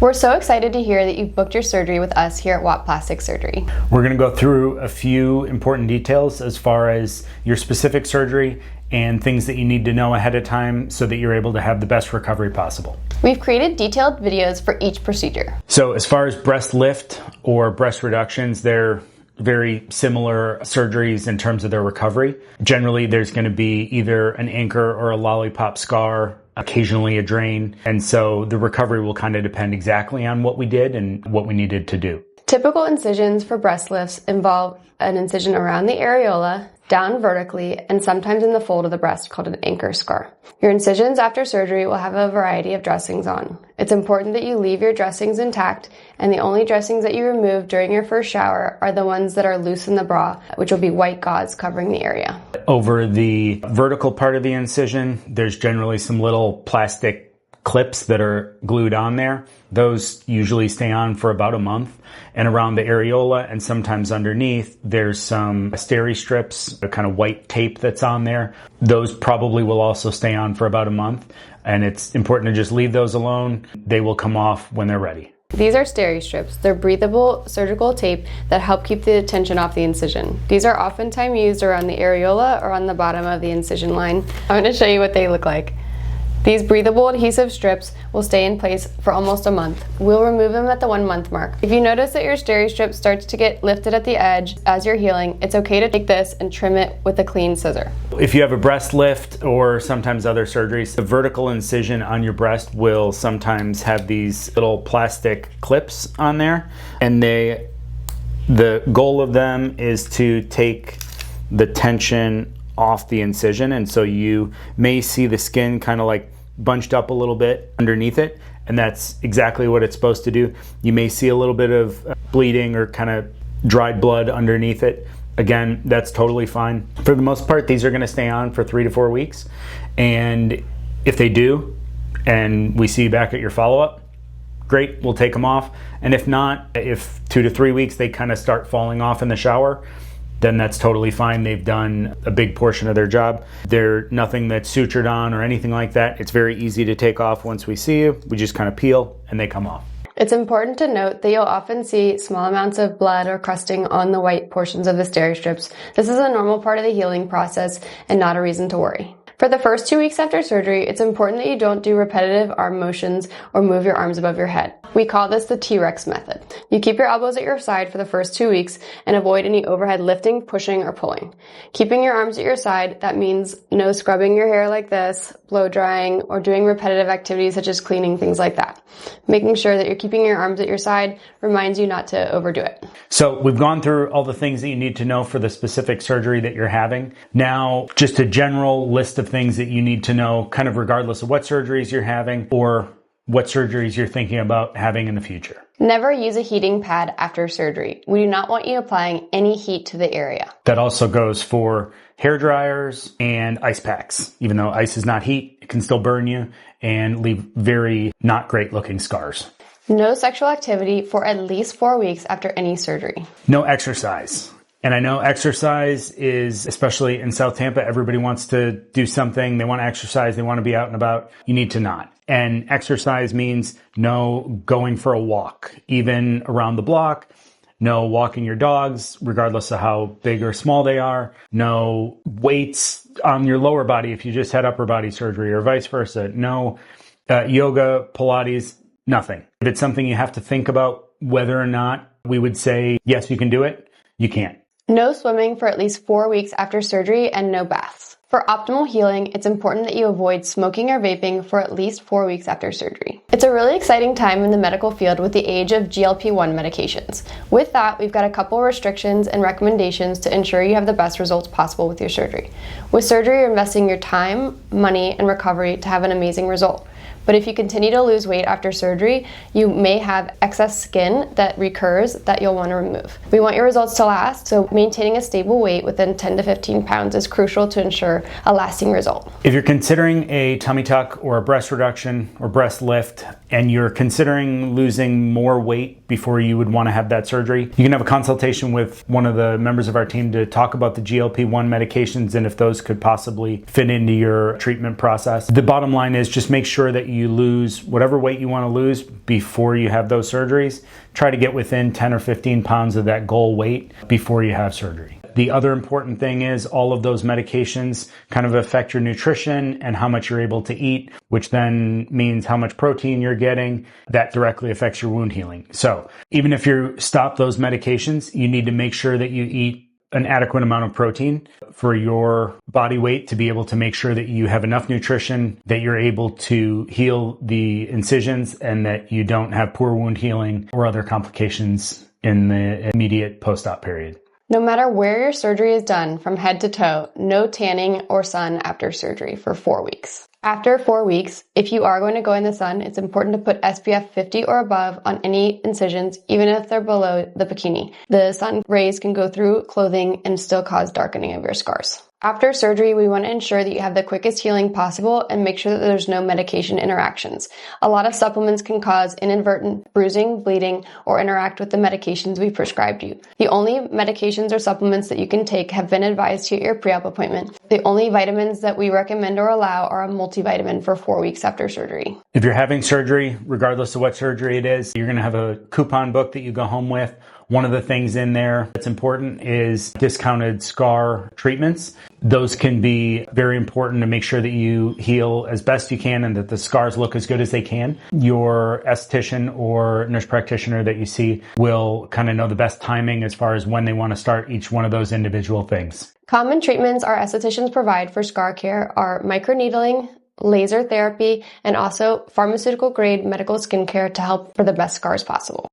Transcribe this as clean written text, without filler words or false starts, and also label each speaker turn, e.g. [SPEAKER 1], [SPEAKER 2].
[SPEAKER 1] We're so excited to hear that you've booked your surgery with us here at Watt Plastic Surgery.
[SPEAKER 2] We're going to go through a few important details as far as your specific surgery and things that you need to know ahead of time so that you're able to have the best recovery possible.
[SPEAKER 1] We've created detailed videos for each procedure.
[SPEAKER 2] So as far as breast lift or breast reductions, they're very similar surgeries in terms of their recovery. Generally, there's going to be either an anchor or a lollipop scar, occasionally a drain. And so the recovery will kind of depend exactly on what we did and what we needed to do.
[SPEAKER 1] Typical incisions for breast lifts involve an incision around the areola, down vertically, and sometimes in the fold of the breast called an anchor scar. Your incisions after surgery will have a variety of dressings on. It's important that you leave your dressings intact, and the only dressings that you remove during your first shower are the ones that are loose in the bra, which will be white gauze covering the area.
[SPEAKER 2] Over the vertical part of the incision, there's generally some little plastic clips that are glued on there. Those usually stay on for about a month. And around the areola and sometimes underneath, there's some steri strips, a kind of white tape that's on there. Those probably will also stay on for about a month. And it's important to just leave those alone. They will come off when they're ready.
[SPEAKER 1] These are steri strips. They're breathable surgical tape that help keep the tension off the incision. These are oftentimes used around the areola or on the bottom of the incision line. I'm going to show you what they look like. These breathable adhesive strips will stay in place for almost a month. We'll remove them at the 1 month mark. If you notice that your steri strip starts to get lifted at the edge as you're healing, it's okay to take this and trim it with a clean scissor.
[SPEAKER 2] If you have a breast lift or sometimes other surgeries, the vertical incision on your breast will sometimes have these little plastic clips on there. And the goal of them is to take the tension off the incision. And so you may see the skin kind of like bunched up a little bit underneath it, and that's exactly what it's supposed to do. You may see a little bit of bleeding or kind of dried blood underneath it. Again, that's totally fine. For the most part, these are going to stay on for 3 to 4 weeks, and if they do, and we see you back at your follow-up, great, we'll take them off. And if not, if 2 to 3 weeks they kind of start falling off in the shower, then that's totally fine. They've done a big portion of their job. They're nothing that's sutured on or anything like that. It's very easy to take off once we see you. We just kind of peel and they come off.
[SPEAKER 1] It's important to note that you'll often see small amounts of blood or crusting on the white portions of the steri strips. This is a normal part of the healing process and not a reason to worry. For the first 2 weeks after surgery, it's important that you don't do repetitive arm motions or move your arms above your head. We call this the T-Rex method. You keep your elbows at your side for the first 2 weeks and avoid any overhead lifting, pushing, or pulling. Keeping your arms at your side, that means no scrubbing your hair like this, blow drying, or doing repetitive activities such as cleaning, things like that. Making sure that you're keeping your arms at your side reminds you not to overdo it.
[SPEAKER 2] So we've gone through all the things that you need to know for the specific surgery that you're having. Now, just a general list of things that you need to know, kind of regardless of what surgeries you're having or what surgeries you're thinking about having in the future.
[SPEAKER 1] Never use a heating pad after surgery. We do not want you applying any heat to the area.
[SPEAKER 2] That also goes for hair dryers and ice packs. Even though ice is not heat, it can still burn you and leave very not great looking scars.
[SPEAKER 1] No sexual activity for at least 4 weeks after any surgery.
[SPEAKER 2] No exercise. And I know exercise is, especially in South Tampa, everybody wants to do something. They want to exercise. They want to be out and about. You need to not. And exercise means no going for a walk, even around the block. No walking your dogs, regardless of how big or small they are. No weights on your lower body if you just had upper body surgery or vice versa. No yoga, Pilates, nothing. If it's something you have to think about whether or not we would say, yes, you can do it, you can't.
[SPEAKER 1] No swimming for at least 4 weeks after surgery and no baths. For optimal healing, it's important that you avoid smoking or vaping for at least 4 weeks after surgery. It's a really exciting time in the medical field with the age of GLP-1 medications. With that, we've got a couple restrictions and recommendations to ensure you have the best results possible with your surgery. With surgery, you're investing your time, money, and recovery to have an amazing result. But if you continue to lose weight after surgery, you may have excess skin that recurs that you'll want to remove. We want your results to last, so maintaining a stable weight within 10 to 15 pounds is crucial to ensure a lasting result.
[SPEAKER 2] If you're considering a tummy tuck or a breast reduction or breast lift, and you're considering losing more weight before you would want to have that surgery, you can have a consultation with one of the members of our team to talk about the GLP-1 medications and if those could possibly fit into your treatment process. The bottom line is just make sure that you lose whatever weight you want to lose before you have those surgeries. Try to get within 10 or 15 pounds of that goal weight before you have surgery. The other important thing is all of those medications kind of affect your nutrition and how much you're able to eat, which then means how much protein you're getting. That directly affects your wound healing. So even if you stop those medications, you need to make sure that you eat an adequate amount of protein for your body weight to be able to make sure that you have enough nutrition, that you're able to heal the incisions, and that you don't have poor wound healing or other complications in the immediate post-op period.
[SPEAKER 1] No matter where your surgery is done, from head to toe, no tanning or sun after surgery for 4 weeks. After 4 weeks, if you are going to go in the sun, it's important to put SPF 50 or above on any incisions, even if they're below the bikini. The sun rays can go through clothing and still cause darkening of your scars. After surgery, we want to ensure that you have the quickest healing possible and make sure that there's no medication interactions. A lot of supplements can cause inadvertent bruising, bleeding, or interact with the medications we prescribed you. The only medications or supplements that you can take have been advised to at your pre-op appointment. The only vitamins that we recommend or allow are a multivitamin for 4 weeks after surgery.
[SPEAKER 2] If you're having surgery, regardless of what surgery it is, you're going to have a coupon book that you go home with. One of the things in there that's important is discounted scar treatments. Those can be very important to make sure that you heal as best you can and that the scars look as good as they can. Your esthetician or nurse practitioner that you see will kind of know the best timing as far as when they want to start each one of those individual things.
[SPEAKER 1] Common treatments our estheticians provide for scar care are microneedling, laser therapy, and also pharmaceutical grade medical skincare to help for the best scars possible.